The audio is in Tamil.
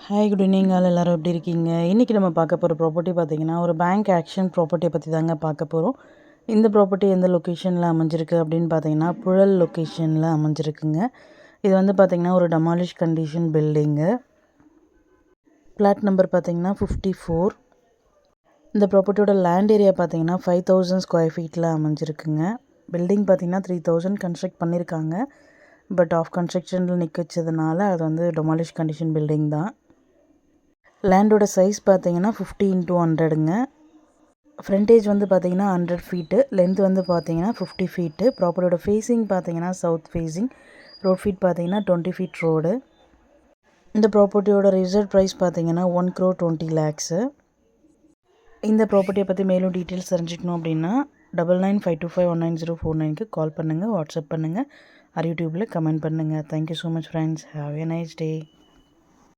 ஹாய் குட் ஈவினிங் எல்லோரும் எப்படி இருக்கீங்க? இன்றைக்கி நம்ம பார்க்க போகிற ப்ராப்பர்ட்டி பார்த்திங்கன்னா ஒரு பேங்க் ஆக்ஷன் ப்ராப்பர்ட்டியை பற்றி தாங்க பார்க்க போகிறோம். இந்த ப்ராப்பர்ட்டி எந்த லொக்கேஷனில் அமைஞ்சிருக்கு அப்படின்னு பார்த்தீங்கன்னா புழல் லொக்கேஷனில் அமைஞ்சிருக்குங்க. இது வந்து பார்த்திங்கன்னா ஒரு demolish condition building. Flat number பார்த்திங்கன்னா 54. இந்த ப்ராப்பர்ட்டியோட லேண்ட் ஏரியா பார்த்திங்கன்னா 5000 ஸ்கொயர் ஃபீட்டில் அமைஞ்சிருக்குங்க. பில்டிங் பார்த்திங்கன்னா 3000 கன்ஸ்ட்ரக்ட் பண்ணியிருக்காங்க. பட் ஆஃப் கன்ஸ்ட்ரக்ஷனில் நிற்க வச்சதுனால அது வந்து டெமாலிஷ் கண்டிஷன் பில்டிங் தான். லேண்டோட சைஸ் பார்த்தீங்கன்னா 50x100ங்க. ஃப்ரண்டேஜ் வந்து பார்த்தீங்கன்னா 100 ஃபீட்டு, லென்த் வந்து பார்த்தீங்கன்னா 50 ஃபீட்டு. ப்ராப்பர்ட்டியோட ஃபேஸிங் பார்த்தீங்கன்னா சவுத் ஃபேஸிங். ரோட் ஃபீட் பார்த்தீங்கன்னா 20 ஃபீட் ரோடு. இந்த ப்ராப்பர்ட்டியோட ரிசர்வ் ப்ரைஸ் பார்த்தீங்கன்னா 1,20,00,000. இந்த ப்ராப்பர்ட்டியை பற்றி மேலும் டீட்டெயில்ஸ் தெரிஞ்சுக்கணும் அப்படின்னா 9952519049க்கு கால் பண்ணுங்கள், வாட்ஸ்அப் பண்ணுங்கள், யூடியூப்பில் கமெண்ட் பண்ணுங்கள். Thank you so much friends. Have a nice day.